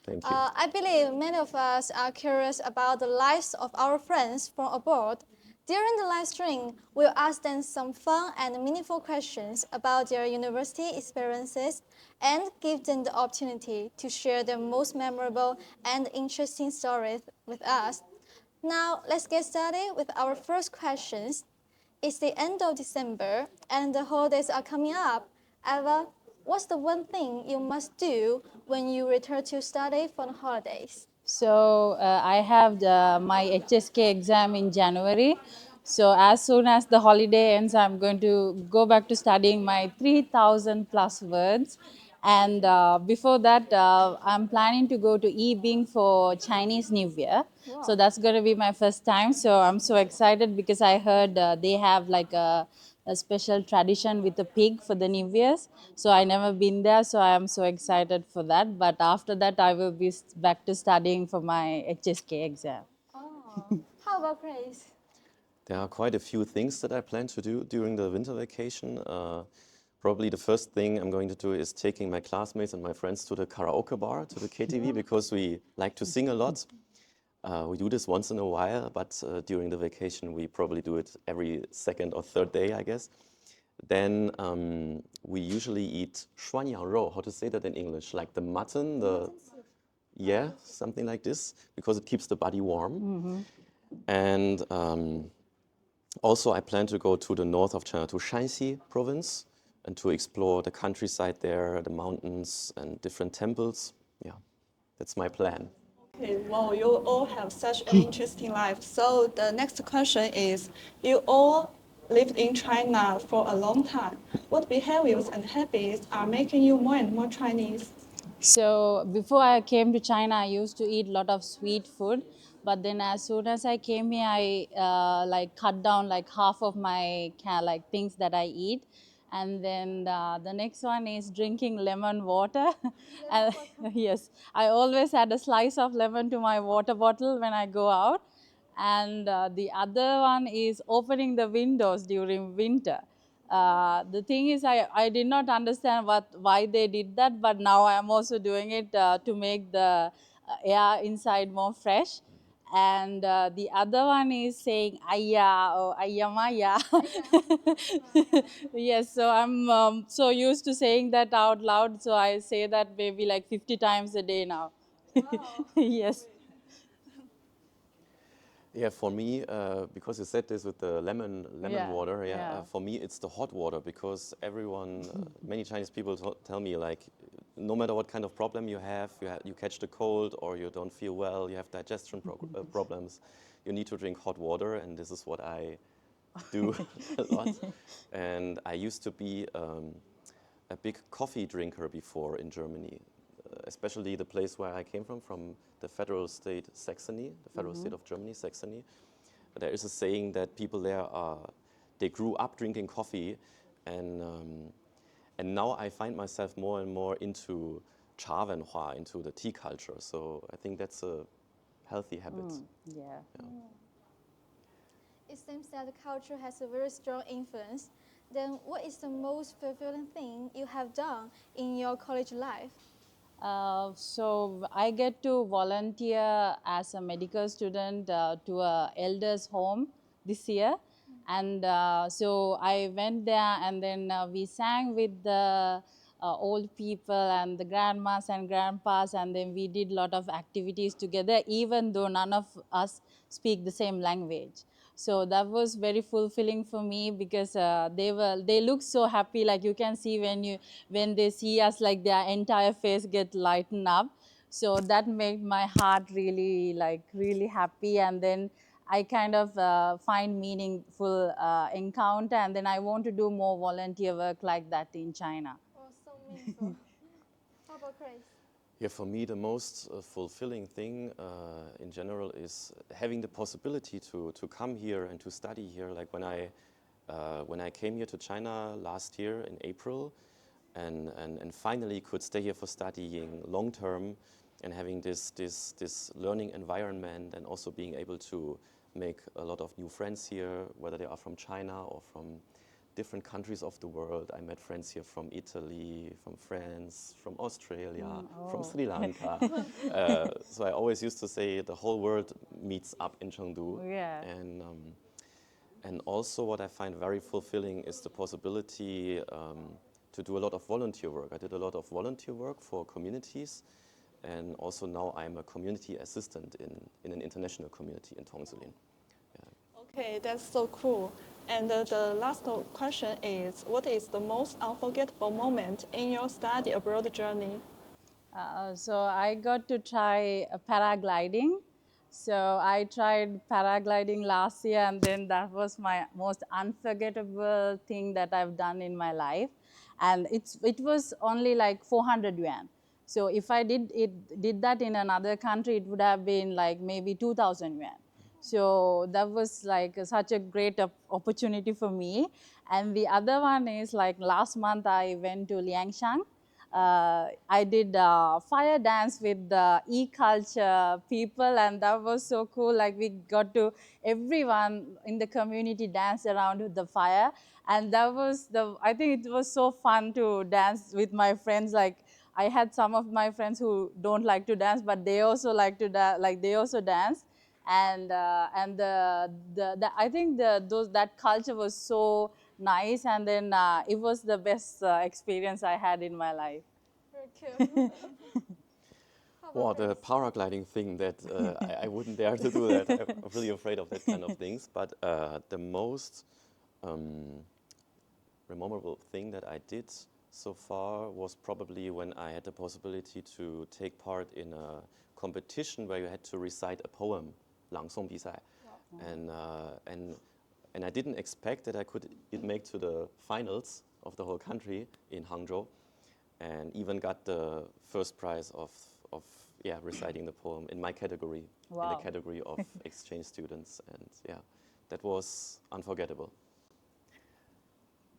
Thank you. I believe many of us are curious about the lives of our friends from abroad. During the live stream, we'll ask them some fun and meaningful questions about their university experiences and give them the opportunity to share their most memorable and interesting stories with us. Now, let's get started with our first questions. It's the end of December and the holidays are coming up. Eva, what's the one thing you must do when you return to study for the holidays? So I have my HSK exam in January. So as soon as the holiday ends, I'm going to go back to studying my 3,000 plus words. And before that, I'm planning to go to Yibing for Chinese New Year. Wow. So that's going to be my first time. So I'm so excited because I heard they have like a special tradition with a pig for the New Year's. So I never been there, so I am so excited for that. But after that, I will be back to studying for my HSK exam. Oh, how about Grace? There are quite a few things that I plan to do during the winter vacation. Probably the first thing I'm going to do is taking my classmates and my friends to the karaoke bar, to the KTV, because we like to sing a lot. We do this once in a while, but during the vacation we probably do it every second or third day, I guess. Then we usually eat 涮羊肉. How to say that in English? Like the mutton, yeah, something like this, because it keeps the body warm. And also I plan to go to the north of China, to Shanxi province, and to explore the countryside there, the mountains and different temples. Yeah, that's my plan. Okay, well, you all have such an interesting life. So the next question is, you all lived in China for a long time. What behaviors and habits are making you more and more Chinese? So before I came to China, I used to eat a lot of sweet food. But then as soon as I came here, I like cut down like half of my like things that I eat. And then the next one is drinking lemon water. And, yes, I always add a slice of lemon to my water bottle when I go out. And the other one is opening the windows during winter. The thing is, I did not understand why they did that, but now I am also doing it to make the air inside more fresh. And the other one is saying "Ayya" or "Ayyamaya." Yes, so I'm so used to saying that out loud, so I say that maybe like 50 times a day now. Wow. Yes. Yeah, for me, because you said this with the lemon Yeah, water, yeah. for me it's the hot water, because everyone, many Chinese people tell me, like, no matter what kind of problem you have, you catch the cold or you don't feel well, you have digestion problems, you need to drink hot water, and this is what I do a lot. And I used to be a big coffee drinker before in Germany, especially the place where I came from the federal state Saxony, the federal state of Germany, Saxony. There is a saying that people there they grew up drinking coffee, and now I find myself more and more into cha wenhua, into the tea culture. So I think that's a healthy habit. Yeah. It seems that the culture has a very strong influence. Then what is the most fulfilling thing you have done in your college life? So I get to volunteer as a medical student to a elders home this year. And so I went there, and then we sang with the old people and the grandmas and grandpas, and then we did a lot of activities together, even though none of us speak the same language. So that was very fulfilling for me, because they look so happy. Like you can see when they see us, like their entire face get lightened up. So that made my heart really happy. And then I kind of find meaningful encounter, and then I want to do more volunteer work like that in China. Oh, so meaningful. How about Grace? Yeah, for me, the most fulfilling thing in general is having the possibility to come here and to study here. Like when I came here to China last year in April, and finally could stay here for studying long term, and having this learning environment, and also being able to make a lot of new friends here, whether they are from China or from different countries of the world. I met friends here from Italy, from France, from Australia, from Sri Lanka. So I always used to say the whole world meets up in Chengdu. Yeah. And also what I find very fulfilling is the possibility to do a lot of volunteer work. I did a lot of volunteer work for communities, and also now I'm a community assistant in an international community in Tongzilin. Okay, that's so cool. And the last question is, what is the most unforgettable moment in your study abroad journey? So I got to try paragliding. So I tried paragliding last year, and then that was my most unforgettable thing that I've done in my life. And it was only like 400 yuan. So if I did that in another country, it would have been like maybe 2,000 yuan. So that was like such a great opportunity for me. And the other one is like last month I went to Liangshan. I did fire dance with the e-culture people, and that was so cool. Like we got to, everyone in the community dance around with the fire. And that was I think it was so fun to dance with my friends. Like I had some of my friends who don't like to dance, but they also like to they also dance. And I think that culture was so nice, and then it was the best experience I had in my life. Very cool. Wow, the paragliding thing, that I wouldn't dare to do that. I'm really afraid of that kind of things. But the most memorable thing that I did so far was probably when I had the possibility to take part in a competition where you had to recite a poem, 朗诵比赛. And I didn't expect that I could make to the finals of the whole country in Hangzhou, and even got the first prize of reciting the poem in my category, Wow. in the category of exchange students. And yeah, that was unforgettable.